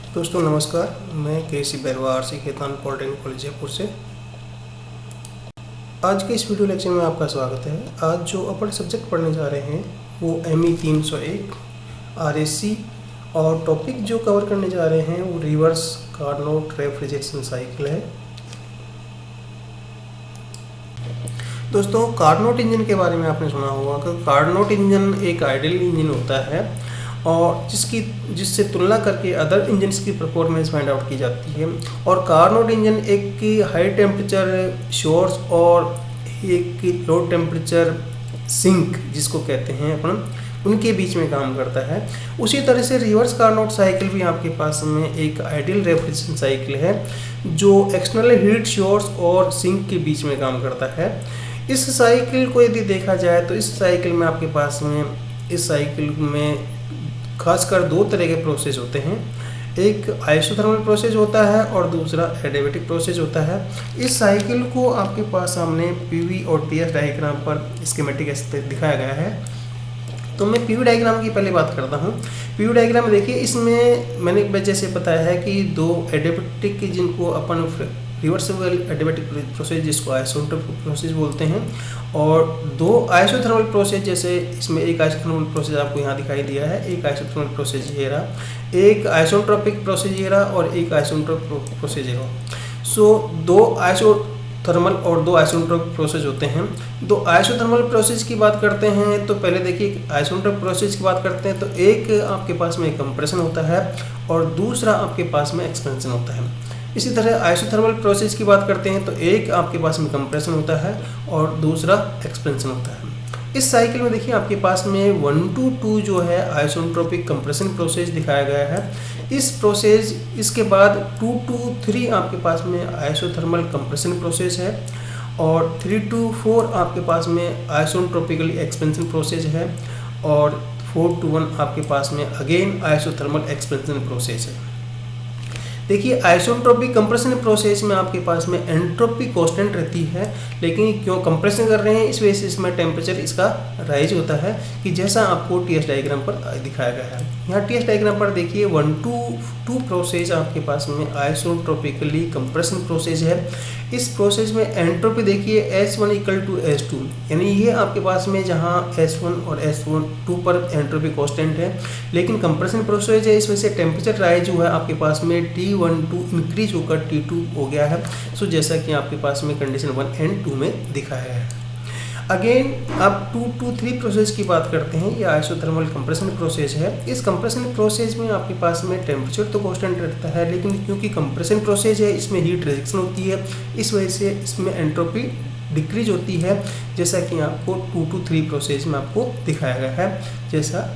दोस्तों नमस्कार, मैं K C. Bairwa R C. Khetan polytechnic college Jaipur से। आज के इस वीडियो लेक्चर में आपका स्वागत है। आज जो अपन सब्जेक्ट पढ़ने जा रहे हैं वो ME 301 RAC और टॉपिक जो कवर करने जा रहे हैं वो रिवर्स कार्नोट रेफ्रिजरेशन साइकिल है। दोस्तों कार्नोट इंजन के बारे में आपने सुना होगा कि कार्नोट इंजन एक आइडियल इंजन होता है और जिससे तुलना करके अदर इंजन्स की परफॉर्मेंस फाइंड आउट की जाती है। और कार्नोट इंजन एक की हाई टेम्परेचर शोर्स और एक की लो टेम्परेचर सिंक जिसको कहते हैं अपन, उनके बीच में काम करता है। उसी तरह से रिवर्स कार्नोट साइकिल भी आपके पास में एक आइडियल रेफ्रिजरेशन साइकिल है जो एक्सटर्नल हीट सोर्स और सिंक के बीच में काम करता है। इस साइकिल को यदि देखा जाए तो इस साइकिल में खासकर दो तरह के प्रोसेस होते हैं। एक आइसोथर्मल प्रोसेस होता है और दूसरा एडियाबैटिक प्रोसेस होता है। इस साइकिल को आपके पास सामने पीवी और टीएस डायग्राम पर स्कीमेटिक दिखाया गया है। तो मैं पीवी डायग्राम की पहले बात करता हूँ। पीवी डायग्राम में देखिए, इसमें मैंने जैसे बताया है कि दो एडियाबैटिक जिनको अपन रिवर्सिबल एडियाबैटिक प्रोसेस जिसको आइसोट्रोपिक प्रोसेस बोलते हैं, और दो आइसोथर्मल प्रोसेस, जैसे इसमें एक आइसोथर्मल प्रोसेस आपको यहाँ दिखाई दिया है, एक आइसोथर्मल प्रोसेस ये रहा, एक आइसोट्रोपिक प्रोसेस ये रहा और एक आइसोट्रोपिक प्रोसेस ये रहा। सो दो आइसोथर्मल और दो आइसोट्रोपिक प्रोसेस होते हैं। दो आइसोथर्मल प्रोसेस की बात करते हैं तो पहले देखिए आइसोट्रोपिक प्रोसेस की बात करते हैं तो एक आपके पास में कंप्रेशन होता है और दूसरा आपके पास में एक्सपेंशन होता है। इसी तरह आइसोथर्मल प्रोसेस की बात करते हैं तो एक आपके पास में कंप्रेशन होता है और दूसरा एक्सपेंशन होता है। इस साइकिल में देखिए आपके पास में 1 to 2 जो है आइसोट्रोपिक कंप्रेशन प्रोसेस दिखाया गया है। इसके बाद 2 to 3 आपके पास में आइसोथर्मल कंप्रेशन प्रोसेस है और 3 to 4 आपके पास में आइसोट्रोपिकली एक्सपेंशन प्रोसेस है और 4 to 1 आपके पास में अगेन आइसोथर्मल एक्सपेंशन प्रोसेस है। देखिए आइसोट्रोपिक कंप्रेशन प्रोसेस में आपके पास में एंट्रोपी कांस्टेंट रहती है, लेकिन क्यों कंप्रेशन कर रहे हैं इस वजह से इसमें टेम्परेचर इसका राइज होता है कि जैसा आपको टीएस डायग्राम पर दिखाया गया है। यहाँ टीएस डायग्राम पर देखिए 1 to 2 प्रोसेस आपके पास में आइसोट्रोपिकली कंप्रेशन प्रोसेस है। इस प्रोसेस में एंट्रोपी देखिए S1 = S2, यानी ये आपके पास में जहाँ S1 और S2 पर एंट्रोपी कांस्टेंट है, लेकिन कंप्रेशन प्रोसेस है इस वजह से टेम्परेचर राइज हुआ है आपके पास में T12 इंक्रीज होकर T2 हो गया है। सो जैसा कि आपके पास में कंडीशन 1 and 2 में दिखाया है। अगेन आप 2 to 3 प्रोसेस की बात करते हैं, ये आइसोथर्मल कंप्रेशन प्रोसेस है। इस कंप्रेशन प्रोसेस में आपके पास में टेम्परेचर तो कांस्टेंट रहता है, लेकिन क्योंकि कंप्रेशन प्रोसेस है इसमें हीट रिजेक्शन होती है, इस वजह से इसमें एंट्रोपी डिक्रीज होती है, जैसा कि आपको 2 to 3 प्रोसेस में आपको दिखाया गया है जैसा।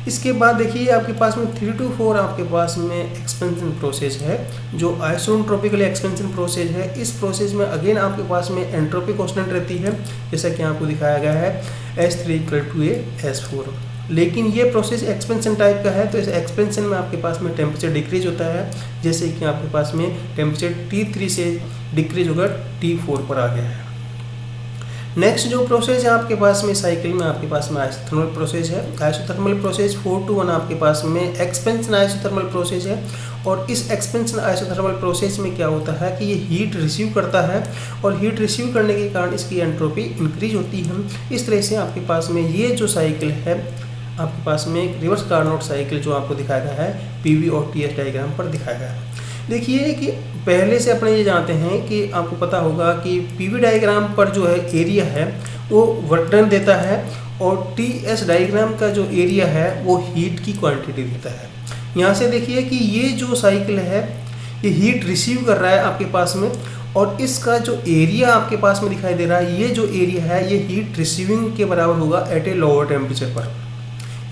इसके बाद देखिए आपके पास में 3 to 4 आपके पास में एक्सपेंशन प्रोसेस है जो आइसोट्रोपिकली एक्सपेंशन प्रोसेस है। इस प्रोसेस में अगेन आपके पास में एंट्रोपी कांस्टेंट रहती है, जैसा कि आपको दिखाया गया है S3 = S4। लेकिन ये प्रोसेस एक्सपेंशन टाइप का है, तो इस एक्सपेंशन में आपके पास में टेम्परेचर डिक्रीज होता है, जैसे कि आपके पास में टेम्परेचर T3 से डिक्रीज होकर T4 पर आ गया है। नेक्स्ट जो प्रोसेस है आपके पास में साइकिल में आपके पास में आइसोथर्मल प्रोसेस है। आइसोथर्मल प्रोसेस 4 to 1 आपके पास में एक्सपेंशन आइसोथर्मल प्रोसेस है, और इस एक्सपेंशन आइसोथर्मल प्रोसेस में क्या होता है कि ये हीट रिसीव करता है और हीट रिसीव करने के कारण इसकी एंट्रोपी इंक्रीज होती है। इस तरह से आपके पास में ये जो साइकिल है आपके पास में एक रिवर्स कार्नोट साइकिल जो आपको दिखाया गया है पीवी और टीएस डायग्राम पर दिखाया गया है। देखिए कि पहले से अपने ये जानते हैं कि आपको पता होगा कि पीवी डायग्राम पर जो है एरिया है वो वर्क डन देता है और टीएस डायग्राम का जो एरिया है वो हीट की क्वांटिटी देता है। यहाँ से देखिए कि ये जो साइकिल है ये हीट रिसीव कर रहा है आपके पास में, और इसका जो एरिया आपके पास में दिखाई दे रहा है, ये जो एरिया है ये हीट रिसीविंग के बराबर होगा एट ए लोअर टेम्परेचर पर।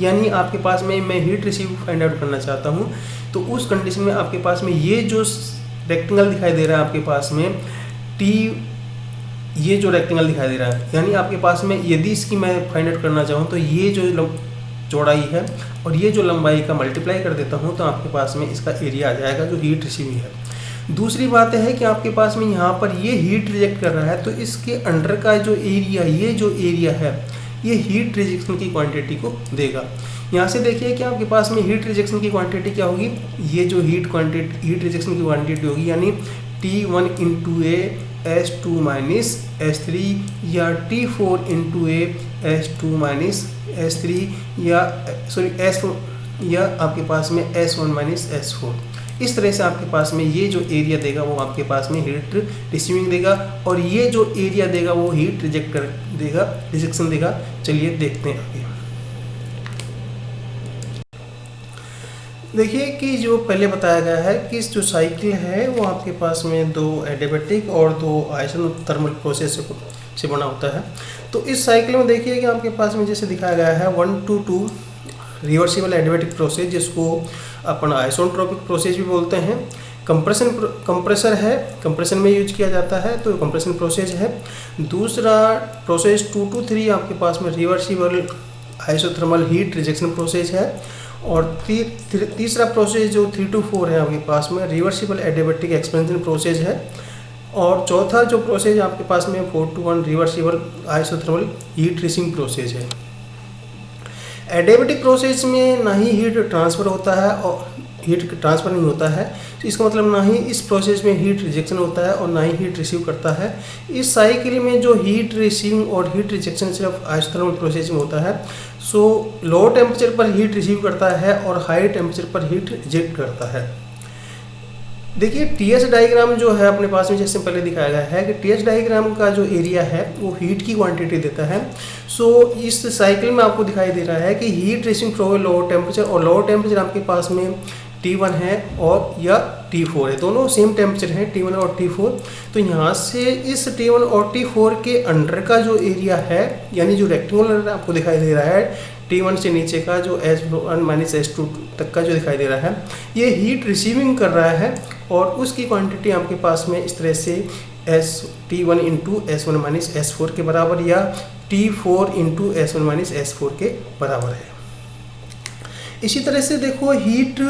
यानी आपके पास में मैं हीट रिसीव फाइंड आउट करना चाहता हूँ, तो उस कंडीशन में आपके पास में ये जो रेक्टेंगल दिखाई दे रहा है आपके पास में ये जो रेक्टेंगल दिखाई दे रहा है, यानी आपके पास में यदि इसकी मैं फाइंड आउट करना चाहूँ तो ये जो चौड़ाई है और ये जो लंबाई का मल्टीप्लाई कर देता हूँ तो आपके पास में इसका एरिया आ जाएगा जो हीट रिसीविंग है। दूसरी बात है कि आपके पास में यहाँ पर ये हीट रिजेक्ट कर रहा है, तो इसके अंडर का जो एरिया, ये जो एरिया है ये हीट रिजेक्शन की क्वांटिटी को देगा। यहाँ से देखिए कि आपके पास में हीट रिजेक्शन की क्वांटिटी क्या होगी, ये जो हीट रिजेक्शन की क्वांटिटी होगी यानी T1 इंटू ए S2 माइनस S3 या T4 इंटू ए S2 माइनस S3 या S4 या आपके पास में S1 माइनस S4। इस तरह से आपके पास में ये जो एरिया देगा वो आपके पास में हीट रिसीविंग देगा और ये जो एरिया देगा वो हीट रिजेक्शन देगा। चलिए देखते हैं आगे। देखिए कि जो पहले बताया गया है कि जो साइकिल है वो आपके पास में दो एडियाबैटिक और दो आइसोथर्मल प्रोसेस से बना होता है। तो इस साइकिल में देखिए कि आपके पास में जैसे दिखाया गया है 1 to 2 रिवर्सिबल एडियाबैटिक प्रोसेस, जिसको अपन आइसोट्रोपिक प्रोसेस भी बोलते हैं। कंप्रेसर है, कंप्रेशन में यूज किया जाता है, तो कंप्रेशन प्रोसेस है। दूसरा प्रोसेस 2 to 3 आपके पास में reversible isothermal heat rejection process है। और तीसरा प्रोसेस जो 3 to 4 है आपके पास में रिवर्सिबल एडियाबैटिक एक्सपेंशन प्रोसेस है। और चौथा जो प्रोसेस आपके पास में 4 to 1 reversible isothermal heat receiving process है। एडियाबैटिक प्रोसेस में ना ही हीट ट्रांसफ़र होता है और हीट ट्रांसफ़र नहीं होता है, तो इसका मतलब ना ही इस प्रोसेस में हीट रिजेक्शन होता है और ना ही हीट रिसीव करता है। इस साइकिल में जो हीट रिसीविंग और हीट रिजेक्शन सिर्फ आइसोथर्मल प्रोसेस में होता है। सो लो टेम्परेचर पर हीट रिसीव करता है और हाई टेम्परेचर पर हीट रिजेक्ट करता है। देखिए टीएस डायग्राम जो है अपने पास में जैसे पहले दिखाया गया है कि टीएस डायग्राम का जो एरिया है वो हीट की क्वांटिटी देता है। सो इस साइकिल में आपको दिखाई दे रहा है कि हीट रिसीविंग फ्रो लोअर टेम्परेचर, और लोअर टेम्परेचर आपके पास में T1 है और या T4 है, दोनों सेम टेम्परेचर है T1 और T4। तो यहाँ से इस T1 और T4 के अंडर का जो एरिया है यानी जो रेक्टेंगुलर आपको दिखाई दे रहा है T1 से नीचे का जो S1 माइनस S2 तक का जो दिखाई दे रहा है, ये हीट रिसीविंग कर रहा है और उसकी क्वांटिटी आपके पास में इस तरह से T1 into S1 minus S4 के बराबर या T4 into S1 minus S4 के बराबर है। इसी तरह से देखो हीट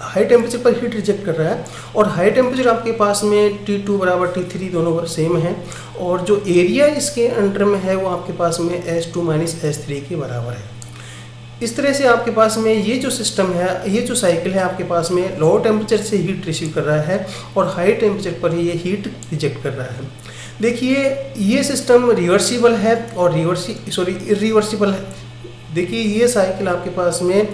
हाई टेम्परेचर पर हीट रिजेक्ट कर रहा है और हाई टेम्परेचर आपके पास में T2 बराबर T3 दोनों सेम है और जो एरिया इसके अंडर में है वो आपके पास में S2 माइनस S3 के बराबर है। इस तरह से आपके पास में ये जो सिस्टम है, ये जो साइकिल है आपके पास में लो टेम्परेचर से हीट रिसीव कर रहा है और हाई टेम्परेचर पर ये हीट रिजेक्ट कर रहा है। देखिए ये सिस्टम रिवर्सिबल है और इरिवर्सिबल है। देखिए ये साइकिल आपके पास में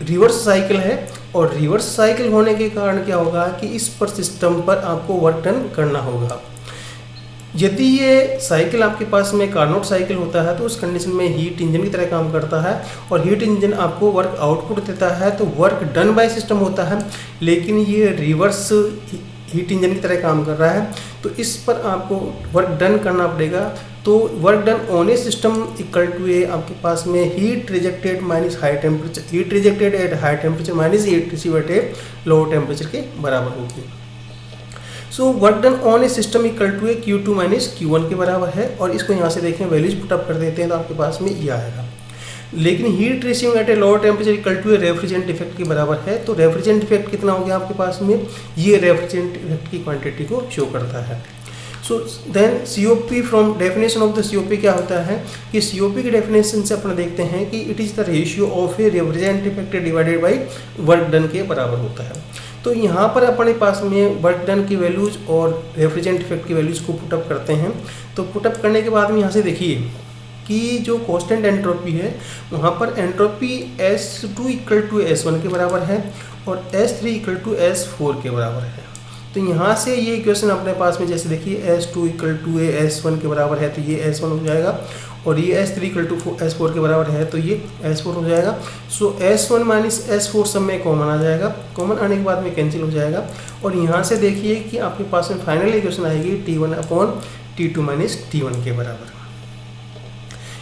रिवर्स साइकिल है और रिवर्स साइकिल होने के कारण क्या होगा कि इस पर सिस्टम पर आपको वर्क डन करना होगा। यदि ये साइकिल आपके पास में कार्नोट साइकिल होता है तो उस कंडीशन में हीट इंजन की तरह काम करता है और हीट इंजन आपको वर्क आउटपुट देता है, तो वर्क डन बाय सिस्टम होता है। लेकिन ये रिवर्स हीट इंजन की तरह काम कर रहा है, तो इस पर आपको वर्क डन करना पड़ेगा। तो work done on a system equal to a आपके पास में heat rejected minus high temperature, heat rejected at high temperature minus heat receive at a low temperature के बराबर होगी। So work done on a system equal to a Q2 माइनस Q1 के बराबर है और इसको यहाँ से देखें वैल्यूज पुटअप कर देते हैं तो आपके पास में ये आएगा। लेकिन heat receiving at a lower temperature equal to a refrigerant effect के बराबर है, तो रेफ्रिजरेंट इफेक्ट कितना हो गया आपके पास में, ये रेफ्रिजरेंट इफेक्ट की क्वांटिटी को शो करता है। So then COP from definition of the COP क्या होता है कि COP की डेफिनेशन से अपन देखते हैं कि it is the ratio of A refrigerant effect divided by work done के बराबर होता है। तो यहाँ पर अपने पास में वर्क डन की वैल्यूज़ और रेफ्रिजरेंट इफेक्ट की वैल्यूज़ को पुटअप करते हैं। तो पुटअप करने के बाद में यहाँ से देखिए कि जो कांस्टेंट एंट्रोपी है वहाँ पर entropy S2 equal to S1 के बराबर है और S3 इक्वल टू S4 के बराबर है। तो यहाँ से ये इक्वेशन अपने पास में जैसे देखिए S2 इक्वल टू S1 के बराबर है तो ये S1 हो जाएगा और ये S3 इक्वल टू S4 के बराबर है तो ये S4 हो जाएगा। सो S1 माइनस S4 सब में कॉमन आ जाएगा, कॉमन आने के बाद में कैंसिल हो जाएगा और यहाँ से देखिए कि आपके पास में फाइनल इक्वेशन आएगी T1 upon T2 minus T1 के बराबर।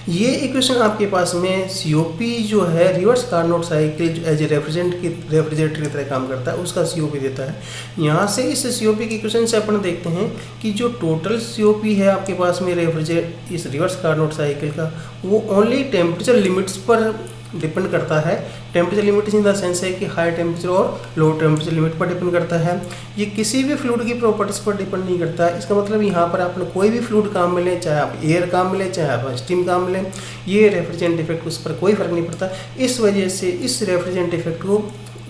ये इक्वेशन आपके पास में COP जो है reverse Carnot cycle as a refrigerator की तरह काम करता है उसका COP देता है। यहाँ से इस COP की इक्वेशन से अपन देखते हैं कि जो टोटल COP है आपके पास में रेफ्रिजरेटर इस रिवर्स कार्नोट साइकिल का वो ओनली टेम्परेचर लिमिट्स पर डिपेंड करता है। Temperature limit in the sense है कि हाई टेम्परेचर और लो टेम्परेचर लिमिट पर डिपेंड करता है। ये किसी भी फ्लूइड की प्रॉपर्टीज पर डिपेंड नहीं करता। इसका मतलब यहाँ पर आपने कोई भी फ्लूइड काम मिले, चाहे आप एयर काम मिले, चाहे आप स्टीम काम मिले, ये रेफ्रिजरेंट इफेक्ट उस पर कोई फर्क नहीं पड़ता। इस वजह से इस रेफ्रिजरेंट इफेक्ट को,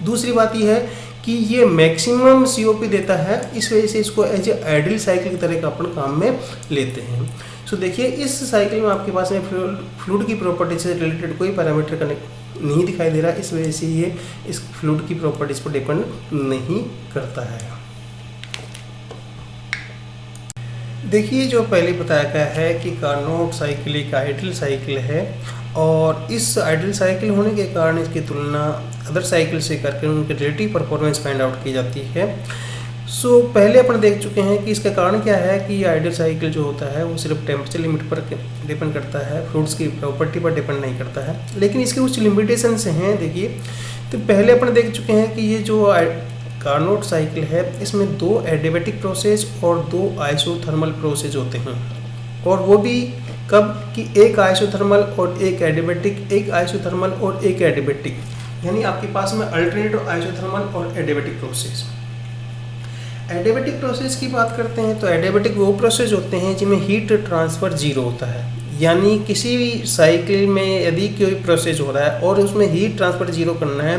दूसरी बात यह है कि ये मैक्सिमम COP देता है, इस वजह से इसको एज ए आइडियल साइकिल की तरह का अपन काम में लेते हैं। सो देखिए इस साइकिल में आपके पास में फ्लूइड की प्रॉपर्टी से रिलेटेड कोई पैरामीटर कनेक्ट नहीं दिखाई दे रहा, इस वजह से ये इस फ्लूइड की प्रॉपर्टीज पर डिपेंड नहीं करता है। देखिए जो पहले बताया गया है कि कार्नोट साइकिल एक आइडियल साइकिल है और इस आइडियल साइकिल होने के कारण इसकी तुलना अदर साइकिल से करके उनकी रिलेटिव परफॉर्मेंस फाइंड आउट की जाती है। सो पहले अपन देख चुके हैं कि इसका कारण क्या है कि ये आइडियल साइकिल जो होता है वो सिर्फ टेम्परेचर लिमिट पर डिपेंड करता है, फ्लूइड्स की प्रॉपर्टी पर डिपेंड नहीं करता है। लेकिन इसके कुछ लिमिटेशंस हैं। देखिए तो पहले अपन देख चुके हैं कि ये जो कार्नोट साइकिल है इसमें 2 एडियाबैटिक प्रोसेस और 2 आइसोथर्मल प्रोसेस होते हैं, और वो भी कब कि एक आइसोथर्मल और एक एडियाबैटिक, एक आइसोथर्मल और एक एडियाबैटिक, यानी आपके पास में अल्टरनेटिव आइसोथर्मल और एडियाबैटिक प्रोसेस। एडियाबैटिक प्रोसेस की बात करते हैं तो एडियाबैटिक वो प्रोसेस होते हैं जिनमें हीट ट्रांसफ़र जीरो होता है, यानी किसी भी साइकिल में यदि कोई प्रोसेस हो रहा है और उसमें हीट ट्रांसफ़र जीरो करना है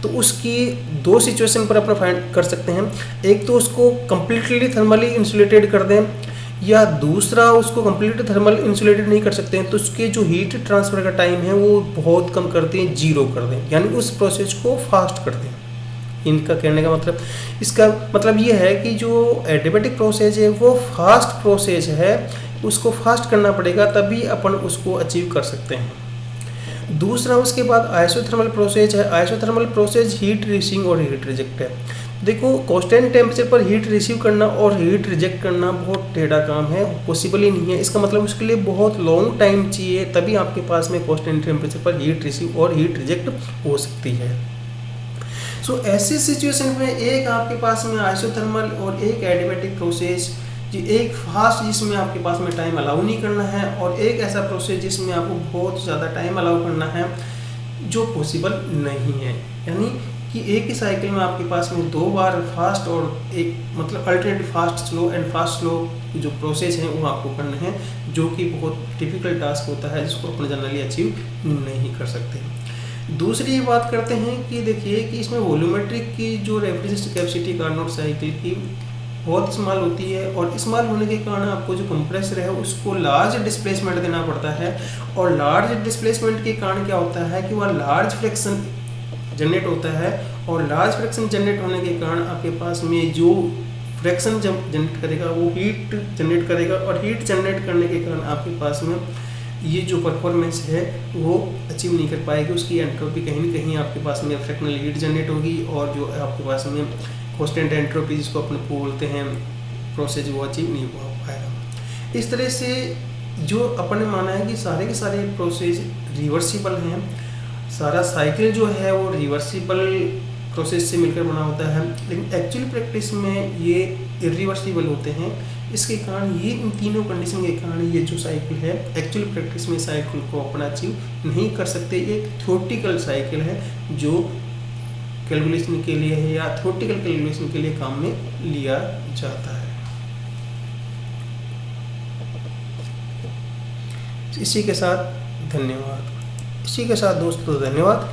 तो उसकी 2 सिचुएशन पर अपन फाइंड कर सकते हैं। एक तो उसको कम्प्लीटली थर्मली इंसुलेटेड कर दें, या दूसरा उसको कम्प्लीटली थर्मल इंसुलेटेड नहीं कर सकते हैं तो उसके जो हीट ट्रांसफ़र का टाइम है वो बहुत कम कर दें, जीरो कर दें, यानी उस प्रोसेस को फास्ट कर दें। इनका कहने का मतलब, इसका मतलब ये है कि जो एडियाबैटिक प्रोसेस है वो फास्ट प्रोसेस है, उसको फास्ट करना पड़ेगा तभी अपन उसको अचीव कर सकते हैं। दूसरा उसके बाद आइसोथर्मल प्रोसेस है। आइसोथर्मल प्रोसेस हीट रिसीविंग और हीट रिजेक्ट है। देखो कांस्टेंट टेम्परेचर पर हीट रिसीव करना और हीट रिजेक्ट करना बहुत टेढ़ा काम है, पॉसिबल ही नहीं है। इसका मतलब उसके लिए बहुत लॉन्ग टाइम चाहिए, तभी आपके पास में कांस्टेंट टेम्परेचर पर हीट रिसीव और हीट रिजेक्ट हो सकती है। सो ऐसी सिचुएशन में एक आपके पास में आइसोथर्मल और एक एडियाबैटिक प्रोसेस, एक फास्ट जिसमें आपके पास में टाइम अलाउ नहीं करना है, और एक ऐसा प्रोसेस जिसमें आपको बहुत ज़्यादा टाइम अलाउ करना है, जो पॉसिबल नहीं है। यानी कि एक ही साइकिल में आपके पास में 2 बार फास्ट और एक मतलब alternative fast slow and fast slow जो प्रोसेस हैं वो आपको करने हैं, जो कि बहुत डिफिकल्ट टास्क होता है जिसको अपन जनरली अचीव नहीं कर सकते। दूसरी बात करते हैं कि देखिए कि इसमें वॉल्यूमेट्रिक की जो रेफ्रिजरेशन कैपेसिटी कार्नोट साइकिल की बहुत इस्तेमाल होती है, और इस्तेमाल होने के कारण आपको जो कंप्रेसर है उसको लार्ज डिस्प्लेसमेंट देना पड़ता है, और लार्ज डिस्प्लेसमेंट के कारण क्या होता है कि वह लार्ज फ्रिक्शन जनरेट होता है, और लार्ज फ्रिक्शन जनरेट होने के कारण आपके पास में जो फ्रिक्शन जनरेट करेगा वो हीट जनरेट करेगा, और हीट जनरेट करने के कारण आपके पास में ये जो परफॉर्मेंस है वो अचीव नहीं कर पाएगी। उसकी एंट्रोपी कहीं ना कहीं आपके पास में फ्रैक्शनल हीट जनरेट होगी, और जो आपके पास में कांस्टेंट एंट्रोपी जिसको अपन बोलते हैं प्रोसेस, वो अचीव नहीं हो पाएगा। इस तरह से जो अपन ने माना है कि सारे के सारे प्रोसेस रिवर्सिबल हैं, सारा साइकिल जो है वो रिवर्सिबल प्रोसेस से मिलकर बना होता है, लेकिन एक्चुअल प्रैक्टिस में ये इरिवर्सिबल होते हैं। इसके कारण ये इन तीनों कंडीशन के कारण ये जो साइकिल है एक्चुअल प्रैक्टिस में साइकिल को अपना अचीव नहीं कर सकते। ये एक थ्योरेटिकल साइकिल है जो कैलकुलेशन के लिए है या थ्योरेटिकल कैलकुलेशन के लिए काम में लिया जाता है। इसी के साथ धन्यवाद। इसी के साथ दोस्तों धन्यवाद।